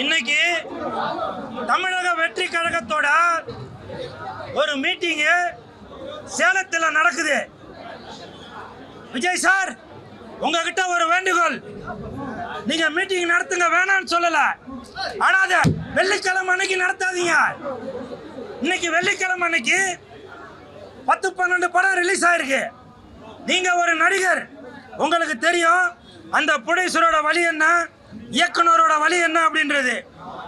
இன்னைக்கு தமிழக வெற்றி கழகத்தோட ஒரு மீட்டிங் சேலத்தில் நடக்குது. விஜய் சார், உங்ககிட்ட ஒரு வேண்டுகோள். நீங்க மீட்டிங் நடத்துங்க, வேணான்னு சொல்லல. ஆனா அத வெள்ளிக்கிழமை அன்னைக்கு நடத்தாதீங்க. இன்னைக்கு வெள்ளிக்கிழமை அன்னைக்கு 10-12 படம் ரிலீஸ் ஆயிருக்கு. நீங்க ஒரு நடிகர், உங்களுக்கு தெரியும் அந்த ப்ரொடியூசரோட வழி என்ன, இயக்குனரோட வழி என்ன அப்படின்றது.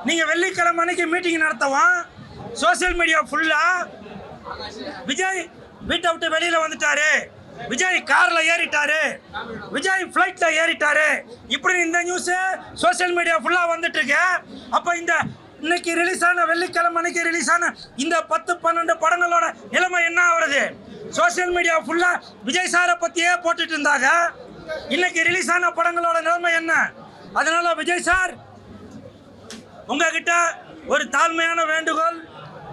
நீங்க வெள்ளிக்கிழமை அன்னைக்கு மீட்டிங் நடத்தவும் சோசியல் மீடியா ஃபுல்லா விஜய் வீட்டை விட்டு வெளியில வந்துட்டாரு, விஜய் கார்ல ஏறிட்டாரு, விஜய் ஃபிளைட்ல ஏறிட்டாரு, இப்படி இந்த நியூஸ் சோசியல் மீடியா ஃபுல்லா வந்துட்டு இருக்கு. அப்ப இந்த இன்னைக்கு ரிலீஸ் ஆன வெள்ளிக்கிழமை அன்னைக்கு ரிலீஸ் ஆன இந்த 10-12 படங்களோட நிலைமை என்ன ஆகுறது? சோசியல் மீடியா ஃபுல்லா விஜய் சாரை பத்தியே போட்டுட்டு இருந்தாங்க. இன்னைக்கு ரிலீஸ் ஆன படங்களோட நிலைமை என்ன? அதனால விஜய் சார், உங்ககிட்ட ஒரு தாழ்மையான வேண்டுகோள்.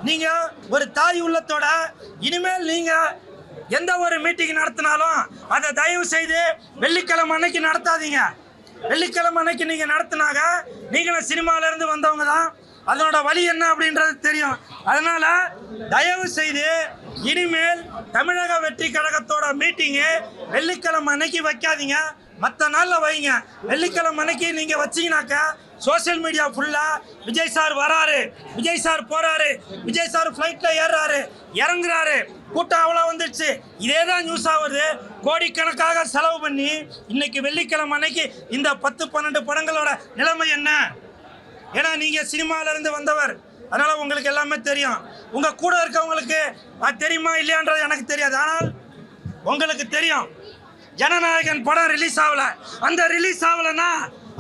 நீங்க ஒரு தாய் உள்ளத்தோட இனிமேல் நீங்க எந்த ஒரு மீட்டிங் நடத்தினாலும் அதை தயவு செய்து வெள்ளிக்கிழமை அன்னைக்கு நடத்தாதீங்க. வெள்ளிக்கிழமை அன்னைக்கு நீங்க நடத்தினாங்க, நீங்களும் சினிமால இருந்து வந்தவங்க தான், அதனோட வழி என்ன அப்படின்றது தெரியும். அதனால தயவு செய்து இனிமேல் தமிழக வெற்றி கழகத்தோட மீட்டிங்கு வெள்ளிக்கிழமை அன்னைக்கு வைக்காதீங்க, மற்ற நாளில் வைங்க. வெள்ளிக்கிழமை அன்னைக்கு நீங்க வச்சீங்கன்னாக்கா சோசியல் மீடியா ஃபுல்லா விஜய் சார் வராரு, விஜய் சார் போறாரு, விஜய் சார் ஃபிளைட்ல ஏறாரு, இறங்குறாரு, கூட்டம் அவ்வளோ வந்துடுச்சு, இதே தான் நியூஸ் ஆகுது. கோடிக்கணக்காக செலவு பண்ணி இன்னைக்கு வெள்ளிக்கிழமை அன்னைக்கு இந்த 10-12 படங்களோட நிலைமை என்ன? ஏன்னா நீங்க சினிமால இருந்து வந்தவர், அதனால உங்களுக்கு எல்லாமே தெரியும். உங்க கூட இருக்கவங்களுக்கு அது தெரியுமா இல்லையான்றது எனக்கு தெரியாது. ஆனால் உங்களுக்கு தெரியும், ஜனநாயகன் படம் ரிலீஸ் ஆகல. அந்த ரிலீஸ் ஆகலன்னா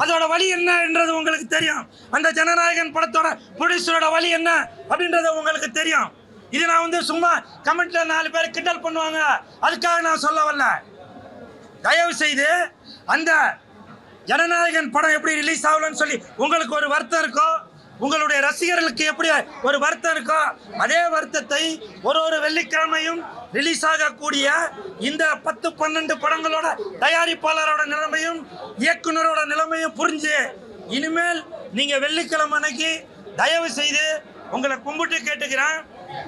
அதோட வழி என்னன்றது உங்களுக்கு தெரியும். அந்த ஜனநாயகன் படத்தோட ப்ரொடியூசரோட வழி என்ன அப்படின்றது உங்களுக்கு தெரியும். இது நான் சும்மா கமெண்ட்ல 4 பேர் கிண்டல் பண்ணுவாங்க, அதுக்காக நான் சொல்ல வரல. தயவு செய்து அந்த ஜனநாயகன் படம் எப்படி ரிலீஸ் ஆகலன்னு சொல்லி உங்களுக்கு ஒரு வருத்தம் இருக்கோ, உங்களுடைய ரசிகர்களுக்கு எப்படி ஒரு வருத்தம் இருக்கோ, அதே வருத்தத்தை ஒரு வெள்ளிக்கிழமையும் ரிலீஸ் ஆகக்கூடிய இந்த 10-12 படங்களோட தயாரிப்பாளரோட நிலைமையும் இயக்குனரோட நிலைமையும் புரிஞ்சு இனிமேல் நீங்க வெள்ளிக்கிழமை அன்னைக்கு தயவு செய்து உங்களை கும்பிட்டு கேட்டுக்கிறேன்,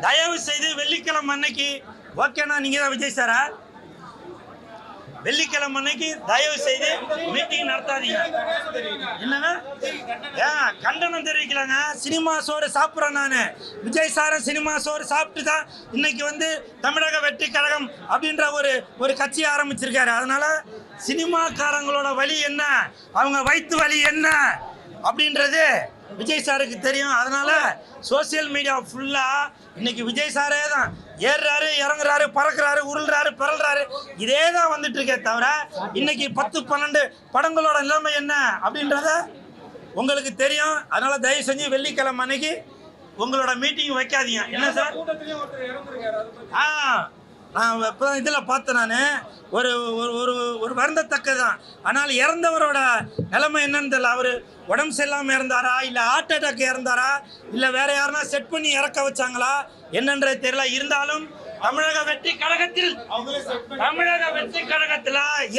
தயவு செய்து வெள்ளிக்கிழமை அன்னைக்கு ஓகேண்ணா, நீங்க தான் விஜய் சாரா, வெள்ளிக்கிழமை அன்னைக்கு தயவு செய்து மீட்டிங் நடத்தாதீங்க. என்னங்க கண்டனம் தெரிவிக்கலாங்க. சினிமா சோறு சாப்பிட்றேன் நான். விஜய் சாரை சினிமா சோறு சாப்பிட்டு தான் இன்னைக்கு தமிழக வெற்றி கழகம் அப்படின்ற ஒரு கட்சி ஆரம்பிச்சிருக்காரு. அதனால சினிமாக்காரங்களோட வழி என்ன, அவங்க வயிற்று வலி என்ன அப்படின்றது விஜய் சாருக்கு தெரியும். அதனால சோசியல் மீடியா ஃபுல்லா இன்னைக்கு விஜய் சாரே தான் ஏறுறாரு, இறங்குறாரு, பறக்குறாரு, உருள்றாரு, பிறல்றாரு, இதே தான் வந்துட்டு இருக்கே தவிர இன்னைக்கு 10-12 படங்களோட நிலைமை என்ன அப்படின்றத உங்களுக்கு தெரியும். அதனால தயவு செஞ்சு வெள்ளிக்கிழமை அன்னைக்கு உங்களோட மீட்டிங் வைக்காதீங்க. என்ன சார்? நான் இப்போ இதில் பார்த்தேன், நான் ஒரு வருந்தத்தக்கதான். ஆனால் இறந்தவரோட நிலைமை என்னன்னு தெரியல. அவர் உடம்பு சரியில்லாமல் இறந்தாரா, இல்லை ஹார்ட் அட்டாக் இறந்தாரா, இல்லை வேற யாருன்னா செட் பண்ணி இறக்க வச்சாங்களா என்னன்றது தெரியல. இருந்தாலும் தமிழக வெற்றி கழகத்தில்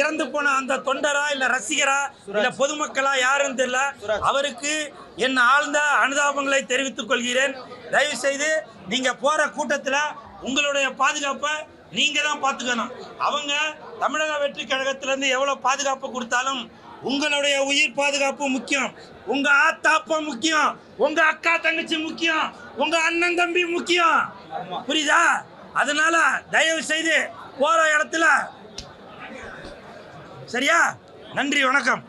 இறந்து போன அந்த தொண்டரா, இல்லை ரசிகரா, இல்லை பொதுமக்களா யாருன்னு தெரியல. அவருக்கு என் ஆழ்ந்த அனுதாபங்களை தெரிவித்துக் கொள்கிறேன். தயவு செய்து நீங்க போற கூட்டத்தில் உங்களுடைய பாதுகாப்பை நீங்க தான் பார்த்துக்கணும். அவங்க தமிழக வெற்றி கழகத்திலிருந்து எவ்வளவு பாதுகாப்பு கொடுத்தாலும் உங்களுடைய உயிர் பாதுகாப்பு முக்கியம், உங்க ஆத்தாப்பா முக்கியம், உங்க அக்கா தங்கச்சி முக்கியம், உங்க அண்ணன் தம்பி முக்கியம். புரியுதா? அதனால தயவு செய்து போற இடத்துல சரியா? நன்றி, வணக்கம்.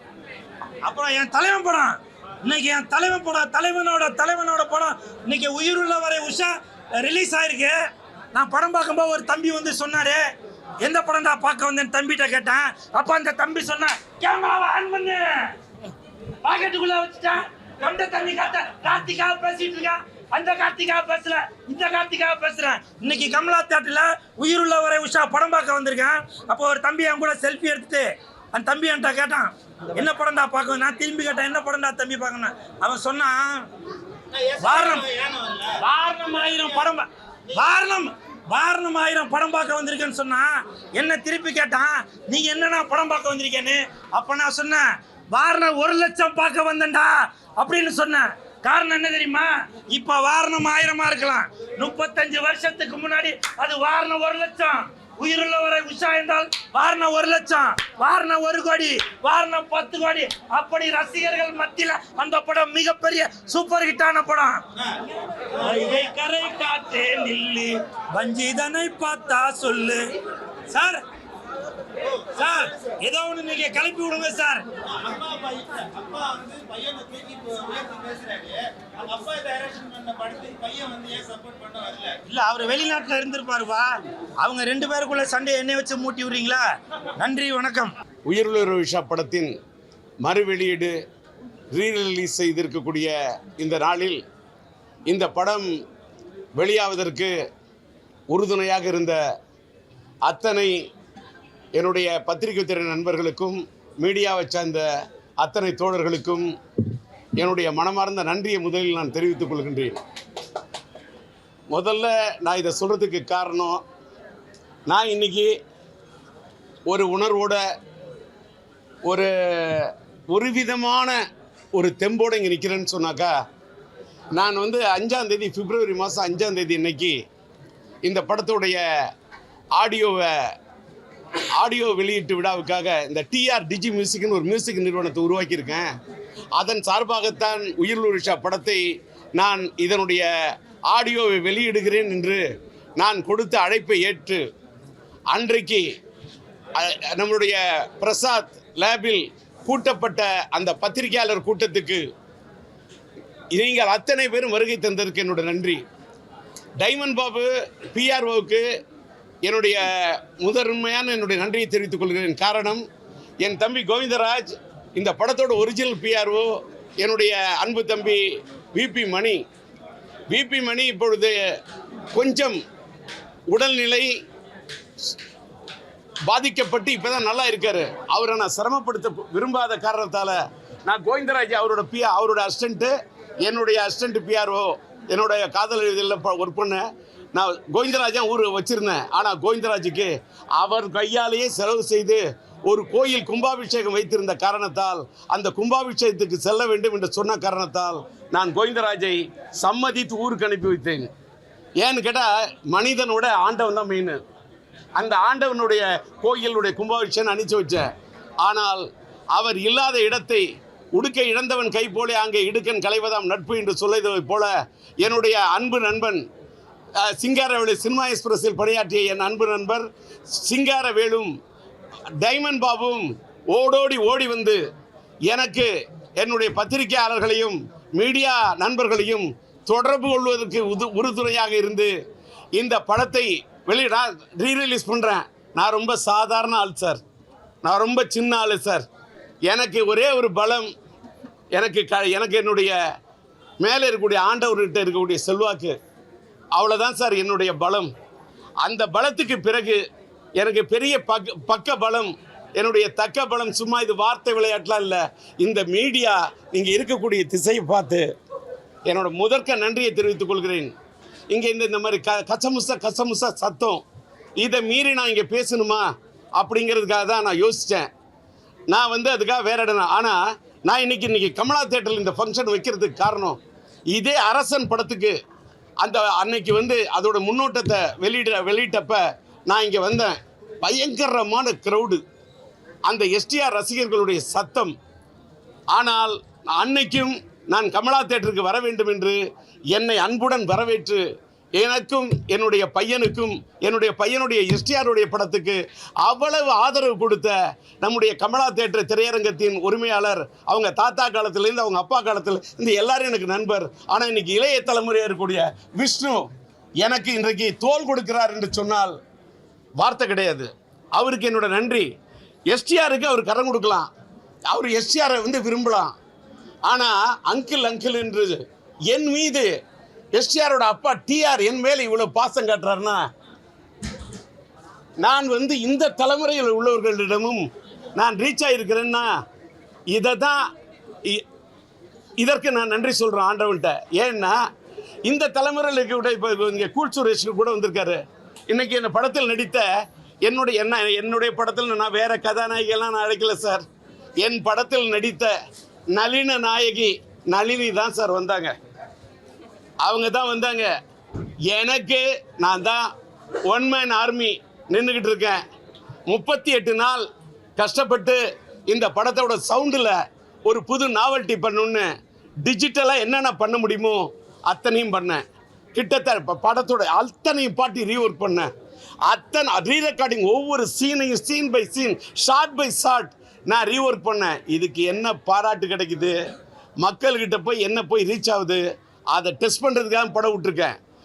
அப்புறம் என் தலைவன் படம், இன்னைக்கு என் தலைவனோட படம் இன்னைக்கு உயிருள்ள வரை உஷா ரிலீஸ் ஆயிருக்கு. நான் படம் பார்க்கும்போது ஒரு தம்பி சொன்னாரு, எந்த படம் தான் பார்க்க வந்தேன் தம்பிகிட்ட கேட்டேன். அப்ப அந்த தம்பி சொன்ன, கேமராவை ஆன் பண்ணு, பாக்கெட்டுக்குள்ள வச்சுட்டேன். அந்த தம்பி கார்த்திகா பேசிட்டு இருக்கான், அந்த கார்த்திகா பேசல, இந்த கார்த்திகா பேசுறேன். இன்னைக்கு கமலா தியேட்டர்ல உயிருள்ள வரை உஷா படம் பார்க்க வந்திருக்கேன். அப்போ ஒரு தம்பி என் கூட செல்ஃபி எடுத்துட்டு அந்த தம்பி என்கிட்ட கேட்டான், என்ன படம் தான் பார்க்கணும். நான் திரும்பி கேட்டேன், என்ன படம் தான் தம்பி பார்க்கணும். அவன் சொன்னான், வாரணம் 1000 படம் பார்க்க வந்திருக்கேன்னு சொன்னா. என்ன திருப்பி கேட்டான், நீங்க என்னன்னா படம் பார்க்க வந்திருக்கேன்னு. அப்ப நான் சொன்னேன், வாரணம் 1 லட்சம் பார்க்க வந்தேன்டா, அப்படின்னு சொன்னேன். காரணம் என்ன தெரியுமா? இப்ப வாரணம் 1000 இருக்கலாம், 35 வருஷத்துக்கு முன்னாடி அது வாரணம் 1 லட்சம். உயிருள்ளவரை உஷா என்றால் வாரணம் 1 லட்சம், வாரணம் 1 கோடி, வாரணம் 10 கோடி. அப்படி ரசிகர்கள் மத்தியில அந்த படம் மிகப்பெரிய சூப்பர் ஹிட்டான படம். கரை காத்தே நில்லு, வஞ்சிதனை பார்த்தா சொல்லு. சார் சார் ஏதோ ஒண்ணு நீங்க கிளப்பி விடுங்க சார். இல்ல அவர் வெளிநாட்டுல இருந்திருப்பாருப்பா. அவங்க 2 பேருக்குள்ள சண்டை என்னை வச்சு மூட்டி விடுறீங்களா? நன்றி, வணக்கம். உயிருள்ள விஷா படத்தின் மறு வெளியீடு ரீரிலீஸ் செய்திருக்கக்கூடிய இந்த நாளில் இந்த படம் வெளியாவதற்கு உறுதுணையாக இருந்த அத்தனை என்னுடைய பத்திரிகை துறை நண்பர்களுக்கும் மீடியாவை சார்ந்த அத்தனை தோழர்களுக்கும் என்னுடைய மனமார்ந்த நன்றியை முதலில் நான் தெரிவித்துக் கொள்கின்றேன். முதல்ல நான் இதை சொல்கிறதுக்கு காரணம், நான் இன்னைக்கு ஒரு உணர்வோட ஒரு விதமான ஒரு தெம்போடு இங்கே நிற்கிறேன்னு சொன்னாக்கா, நான் 5ஆம் தேதி பிப்ரவரி மாதம் 5ஆம் தேதி இன்னைக்கு இந்த படத்துடைய ஆடியோ வெளியீட்டு விழாவுக்காக இந்த டிஆர் டிஜி மியூசிக்னு ஒரு மியூசிக் நிறுவனத்தை உருவாக்கியிருக்கேன். அதன் சார்பாகத்தான் உயிருள்ள விஷா படத்தை நான் இதனுடைய ஆடியோவை வெளியிடுகிறேன் என்று நான் கொடுத்த அழைப்பை ஏற்று அன்றைக்கு நம்மளுடைய பிரசாத் லேபில் கூட்டப்பட்ட அந்த பத்திரிகையாளர் கூட்டத்துக்கு நீங்கள் அத்தனை பேரும் வருகை தந்ததற்கு என்னோட நன்றி. டைமண்ட் பாபு பிஆர்ஓவுக்கு என்னுடைய முதன்மையான என்னுடைய நன்றியை தெரிவித்துக் கொள்கிறேன். காரணம், என் தம்பி கோவிந்தராஜ் இந்த படத்தோட ஒரிஜினல் பிஆர்ஓ என்னுடைய அன்பு தம்பி விபி மணி இப்பொழுது கொஞ்சம் உடல்நிலை பாதிக்கப்பட்டு இப்போதான் நல்லா இருக்காரு. அவரை நான் சிரமப்படுத்த விரும்பாத காரணத்தால் நான் கோவிந்தராஜ் அவரோட அசிஸ்டண்ட்டு, என்னுடைய அசிஸ்டண்ட் பிஆர்ஓ, என்னுடைய காதல் இதில் ஒர்க் பண்ணேன். நான் கோவிந்தராஜா ஊர் வச்சுருந்தேன். ஆனால் கோவிந்தராஜுக்கு அவர் கையாலேயே செலவு செய்து ஒரு கோயில் கும்பாபிஷேகம் வைத்திருந்த காரணத்தால் அந்த கும்பாபிஷேகத்துக்கு செல்ல வேண்டும் என்று சொன்ன காரணத்தால் நான் கோவிந்தராஜை சம்மதித்து ஊருக்கு அனுப்பி வைத்தேன். ஏன்னு கேட்டால், மனிதனோட ஆண்டவன் தான் மெயின். அந்த ஆண்டவனுடைய கோயிலுடைய கும்பாபிஷேகம் அனுப்பிச்சு வச்சேன். ஆனால் அவர் இல்லாத இடத்தை உடுக்கை இழந்தவன் கை போலே அங்கே இடுக்கன் களைவதாம் நட்பு என்று சொல்வதை போல என்னுடைய அன்பு நண்பன் சிங்காரவேலு சினிமா எக்ஸ்பிரஸில் பணியாற்றிய என் அன்பு நண்பர் சிங்காரவேலும் டைமண்ட் பாபுவும் ஓடி வந்து எனக்கு என்னுடைய பத்திரிகையாளர்களையும் மீடியா நண்பர்களையும் தொடர்பு கொள்வதற்கு உறுதுணையாக இருந்து இந்த படத்தை ரீரிலீஸ் பண்ணுறேன். நான் ரொம்ப சாதாரண ஆள் சார், நான் ரொம்ப சின்ன ஆள் சார். எனக்கு ஒரே ஒரு பலம், எனக்கு என்னுடைய மேலே இருக்கக்கூடிய ஆண்டவர்கிட்ட இருக்கக்கூடிய செல்வாக்கு, அவ்வளோதான் சார் என்னுடைய பலம். அந்த பலத்துக்கு பிறகு எனக்கு பெரிய பக்க பலம், என்னுடைய தக்க பலம் சும்மா இது வார்த்தை விளையாட்டுலாம் இல்லை. இந்த மீடியா நீங்கள் இருக்கக்கூடிய திசையை பார்த்து என்னோட முதற்க நன்றியை தெரிவித்துக் கொள்கிறேன். இங்கே இந்த மாதிரி கசமுசா சத்தம், இதை மீறி நான் இங்கே பேசணுமா அப்படிங்கிறதுக்காக தான் நான் யோசித்தேன். நான் அதுக்காக வேற இடம். ஆனால் நான் இன்னைக்கு கமலா தேட்டரில் இந்த ஃபங்க்ஷன் வைக்கிறதுக்கு காரணம், இதே அரசன் படத்துக்கு அன்னைக்கு அதோட முன்னோட்டத்தை வெளியிட்டப்ப நான் இங்கே வந்தேன். பயங்கரமான க்ரௌடு, அந்த எஸ்டிஆர் ரசிகர்களுடைய சத்தம். ஆனால் அன்னைக்கும் நான் கமலா தேட்டருக்கு வர வேண்டும் என்று என்னை அன்புடன் வரவேற்று எனக்கும் என்னுடைய பையனுடைய எஸ்டிஆருடைய படத்துக்கு அவ்வளவு ஆதரவு கொடுத்த நம்முடைய கமலா தேட்டர் திரையரங்கத்தின் உரிமையாளர், அவங்க தாத்தா காலத்திலேருந்து அவங்க அப்பா காலத்தில் இந்த எல்லாரும் எனக்கு நண்பர். ஆனால் இன்னைக்கு இளைய தலைமுறையாக இருக்கக்கூடிய விஷ்ணு எனக்கு இன்றைக்கு தோள் கொடுக்கிறார் என்று சொன்னால் வார்த்தை கிடையாது. அவருக்கு என்னோட நன்றி. எஸ்டிஆருக்கு அவர் கரம் கொடுக்கலாம், அவர் எஸ்டிஆரை விரும்பலாம். ஆனால் அங்கிள் என்று என் மீது எஸ்டிஆரோட அப்பா டிஆர் என் மேலே இவ்வளோ பாசம் காட்டுறாருன்னா, நான் இந்த தலைமுறையில் உள்ளவர்களிடமும் நான் ரீச் ஆகிருக்கிறேன்னா இதற்கு நான் நன்றி சொல்கிறேன் ஆண்டவன்கிட்ட. ஏன்னா இந்த தலைமுறையில் இருக்கக்கூடிய இப்போ இங்கே கூல் சுரேஷ்க்கு கூட வந்திருக்காரு. இன்றைக்கி இந்த படத்தில் நடித்த என்னுடைய படத்தில் நான் வேறு கதாநாயகியெல்லாம் நான் அழைக்கல சார். என் படத்தில் நடித்த நளின நாயகி நளினி தான் சார் வந்தாங்க. அவங்க தான் வந்தாங்க. எனக்கு நான் தான் ஒன் மேன் ஆர்மி நின்றுக்கிட்டு இருக்கேன். 38 நாள் கஷ்டப்பட்டு இந்த படத்தோட சவுண்டில் ஒரு புது நாவல்ட்டி பண்ணணுன்னு டிஜிட்டலாக என்னென்ன பண்ண முடியுமோ அத்தனையும் பண்ணேன். கிட்டத்தட்ட படத்தோட அத்தனையும் பாட்டி ரீஒர்க் பண்ணேன். அத்தனை ரீரெக்கார்டிங், ஒவ்வொரு சீனையும் scene by scene, shot by shot நான் ரீஒர்க் பண்ணேன். இதுக்கு என்ன பாராட்டு கிடைக்குது, மக்கள்கிட்ட போய் என்ன போய் ரீச் ஆகுது, அதை டெஸ்ட் பண்ணுறதுக்காக படம் விட்டுருக்கேன்.